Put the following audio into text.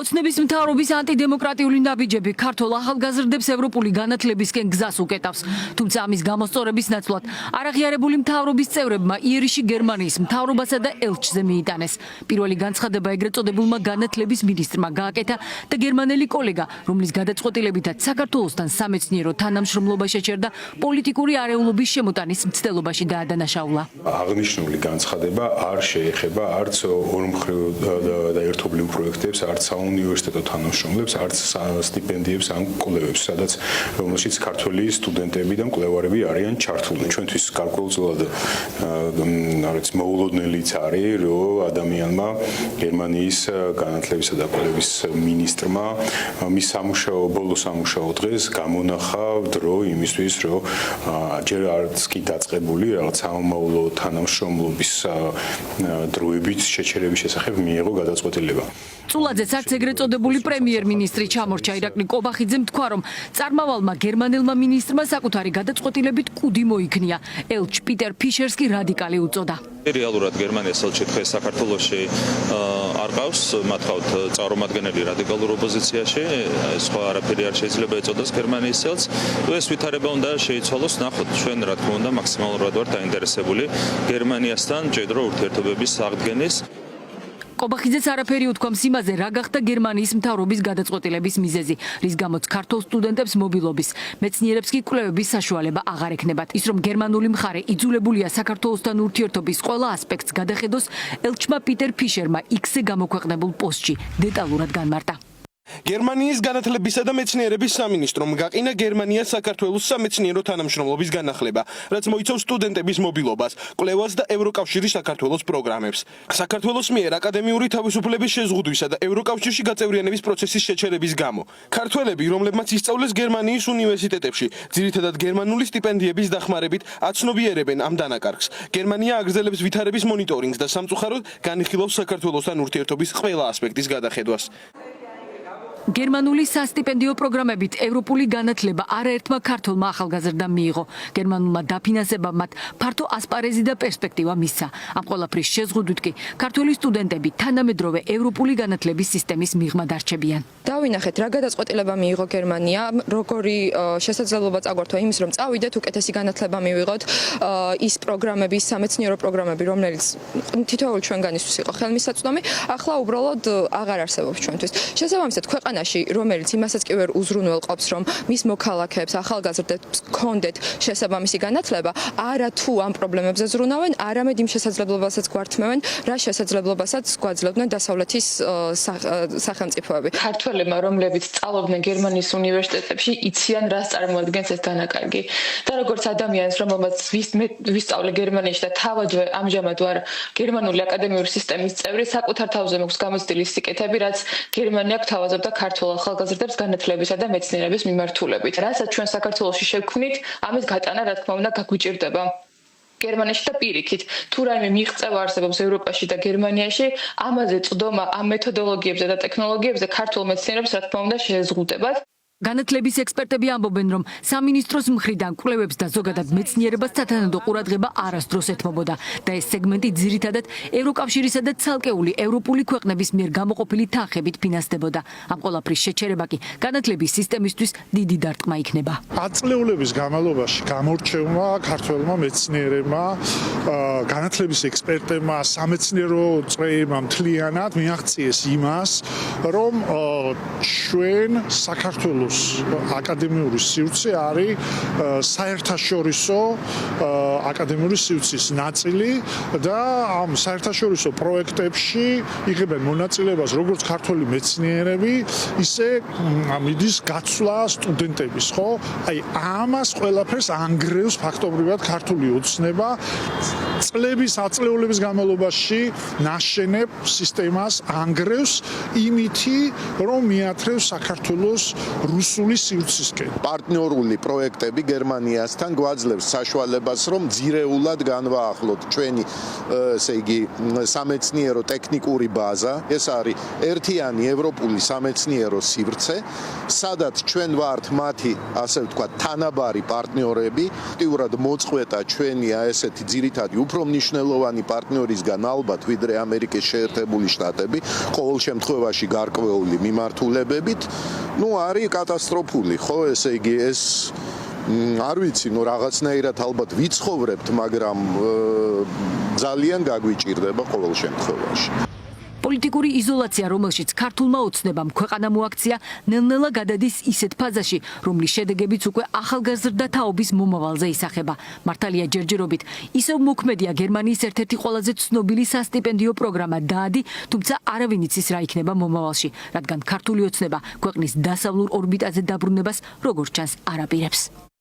ოცნების მთავრობის ანტიდემოკრატიული ნაბიჯები ქართულ ახალგაზრდებს ევროპული განათლებისკენ გზას უკეტავს. თუმცა ამის გამოსწორების ნაცვლად არაღიარებული მთავრობის წევრებმა იერიში გერმანიის მთავრობასა და ელჩზე მიიტანეს. პირველი განცხადება ეგრეთ წოდებულმა განათლების მინისტრმა გააკეთა და გერმანელი კოლეგა, რომლის გადაწყვეტილებითაც საქართველოსთან სამეცნიერო თანამშრომლობა შეჩერდა, პოლიტიკური არეულობის შემოტანის მცდელობაში დაადანაშაულა. აღნიშნული განცხადება არ შეეხება არც ორმხრივ და ერთობლივ პროექტებს, არც უნივერსიტეტო თანამშრომლებს, არც სტიპენდიებს ან კვლევებს, სადაც რომელშიც ქართველი სტუდენტები და მკვლევარები არიან ჩართულნი. ჩვენთვის გარკვეულწილად მოულოდნელიც არის, რომ ადამიანმა გერმანიის განათლებისა და კვლევის მინისტრმა მის ბოლო სამუშაო დღეს გამონახა დრო იმისთვის, რომ ჯერ არც კი დაწყებული რაღაც სამომავლო თანამშრომლობის დროებით შეჩერების შესახებ მიიღო გადაწყვეტილება. წულაძეც არც ეგრეთ წოდებული პრემიერ-მინისტრი ჩამორჩა. ირაკლი კობახიძემ თქვა, რომ წარმავალმა გერმანელმა მინისტრმა საკუთარი გადაწყვეტილებით კუდი მოიქნია. ელჩ პიტერ ფიშერს კი რადიკალი უწოდა. რეალურად გერმანიის ელჩი თქვენ საქართველოში არ ყავს, მათ ყავთ წარმომადგენელი რადიკალურ ოპოზიციაში, სხვა არაფერი არ შეიძლება ეწოდოს გერმანიის ელჩს. ეს ვითარება უნდა შეიცვალოს, ნახოთ, ჩვენ რა თქმა უნდა მაქსიმალურად ვართ დაინტერესებული გერმანიასთან მჭიდრო ურთიერთობების აღდგენის. კობახიძეც არაფერი უთქვამს იმაზე, რა გახდა გერმანიის მთავრობის გადაწყვეტილების მიზეზი, რის გამოც ქართულ სტუდენტებს მობილობის, მეცნიერებს კი კვლევების საშუალება აღარ ექნებათ. ის რომ გერმანული მხარე იძულებულია საქართველოსთან ურთიერთობის ყველა ასპექტს გადახედოს, ელჩმა პიტერ ფიშერმა X-ზე გამოქვეყნებულ პოსტში დეტალურად განმარტა. გერმანიის განათლებისა და მეცნიერების სამინისტრომ გაყინა გერმანია საქართველოს სამეცნიერო თანამშრომლობის განახლება, რაც მოიცავს სტუდენტების მობილობას, კვლევას და ევროკავშირის საქართველოს პროგრამებს. საქართველოს მიერ აკადემიური თავისუფლების შეზღუდვისა და ევროკავშირში გაწევრიანების პროცესის შეჩერების გამო, ქართველები, რომლებმაც ისწავლეს გერმანიის უნივერსიტეტებში, ძირითადად გერმანული სტიპენდიების დახმარებით აცნობიერებენ ამ დანაკარგს. გერმანია აგრძელებს ვითარების მონიტორინგს და სამწუხაროდ განიხილავს საქართველოსთან ურთიერთობის ყველა ასპექტის გადახედვას. გერმანული სასტიპენდიო პროგრამებით ევროპული განათლება არაერთმა ქართველმა ახალგაზრდამ მიიღო. გერმანულმა დაფინანსებამ მათ ფართო ასპარეზი და პერსპექტივა მისცა. ამ ყველაფრის შეზღუდვით კი ქართველი სტუდენტები თანამედროვე ევროპული განათლების სისტემის მიღმა დარჩებიან. დავინახეთ, რა გადაწყვეტილება მიიღო გერმანია, როგორი შესაძლებლობა წაგვართვა იმის, რომ წავიდეთ, უკეთესი განათლება მივიღოთ, ის პროგრამები, სამეცნიერო პროგრამები, რომელიც თითოეულ ჩვენგანისთვის იყო ხელმისაწვდომი, ახლა უბრალოდ აღარ არსებობს ჩვენთვის. შესაბამისად, ქვეყანაში, რომელიც იმასაც კი ვერ უზრუნველყოფს, რომ მის მოქალაქეებს, ახალგაზრდებს ჰქონდეთ შესაბამისი განათლება, არა თუ ამ პრობლემებზე ზრუნავენ, არამედ იმ შესაძლებლობასაც გვართმევენ, რა შესაძლებლობასაც გვაძლევდნენ დასავლეთის სახელმწიფოები. ქართველებმა, რომლებიც სწავლობდნენ გერმანიის უნივერსიტეტებში, იციან, რას წარმოადგენს ეს დანაკარგი. და როგორც ადამიანს, რომელმაც ვისწავლე გერმანიაში და თავადვე ამჟამად ვარ გერმანული აკადემიური სისტემის წევრი, საკუთარ თავზე მაქვს გამოცდილი სიკეთები, რაც გერმანია გვთავაზობდა ქართულ ახალგაზრდებს განათლებისა და მეცნიერების მიმართულებით. რასაც ჩვენ საქართველოში შევქმნით, ამის გატანა რა თქმა უნდა გაგვიჭირდება. გერმანიაში და პირიქით, თუ რაიმე მიღწევა არსებობს ევროპაში და გერმანიაში, ამაზე წვდომა ამ მეთოდოლოგიებზე და ტექნოლოგიებზე ქართულ მეცნიერებს რა თქმა უნდა შეეზღუდებათ. განათლების ექსპერტები ამბობენ, რომ სამინისტროს მხრიდან კვლევებს და ზოგადად მეცნიერებას სათანადო ყურადღება არასდროს ეთმობოდა და ეს სეგმენტი ძირითადად ევროკავშირისა და ცალკეული ევროპული ქვეყნების მიერ გამოყოფილი თანხებით ფინანსდებოდა. ამ ყველაფრის შეჩერება კი განათლების სისტემისთვის დიდი დარტყმა იქნება. ათწლეულების განმავლობაში გამორჩევმა ქართველმა მეცნიერებმა, განათლების ექსპერტებმა, სამეცნიერო წრეებმა მთლიანად მიაღწიეს იმას, რომ ჩვენ საქართველოს აკადემიური სივრცე არის საერთაშორისო აკადემიური სივრცის ნაწილი და ამ საერთაშორისო პროექტებში იღებენ მონაწილეობას როგორც ქართველი მეცნიერები, ისე მიდის გაცვლა სტუდენტების, ხო? აი ამას ყველაფერს ანგრევს ფაქტობრივად ქართული ოცნება აწლეულების განმავლობაში ნაშენებ სისტემას ანგრევს იმითი, რომ მიათრევს საქართველოს რუსული სივრცისკენ. პარტნიორული პროექტები გერმანიასთან გვაძლევს საშუალებას, რომ ძირეულად განვაახლოთ ჩვენი, ესე იგი, სამეცნიერო ტექნიკური ბაზა. ეს არის ერთიანი ევროპული სამეცნიერო სივრცე, სადაც ჩვენ ვართ მათი, ასე ვთქვათ, თანაბარი პარტნიორები. აქტიურად მოწყვეტა ჩვენი ესეთი ძირითადი უფრო მნიშვნელოვანი პარტნიორისგან ალბათ, ვიდრე ამერიკის შეერთებული შტატები, ყოველ შემთხვევაში გარკვეული მიმართულებებით. არის კატასტროფული, ხო, ესე იგი ეს არ ვიცი, რაღაცნაირად ალბათ ვიცხოვრებთ, მაგრამ ძალიან გაგვიჭირდება ყოველ შემთხვევაში. პოლიტიკური იზოლაცია, რომელშიც ქართულმა ოცნებამ ქვეყანა მოაქცია, ნელ-ნელა გადადის ისეთ ფაზაში, რომლის შედეგებიც უკვე ახალგაზრდა თაობის მომავალზე ისახება. მართალია ჯერჯერობით ისევ მოქმედია გერმანიის ერთ-ერთი ყველაზე ცნობილი სასტიპენდიო პროგრამა დაადი, თუმცა არავინ იცის რა იქნება მომავალში, რადგან ქართული ოცნება ქვეყნის დასავლურ ორბიტაზე დაბრუნებას როგორც ჩანს არ აპირებს.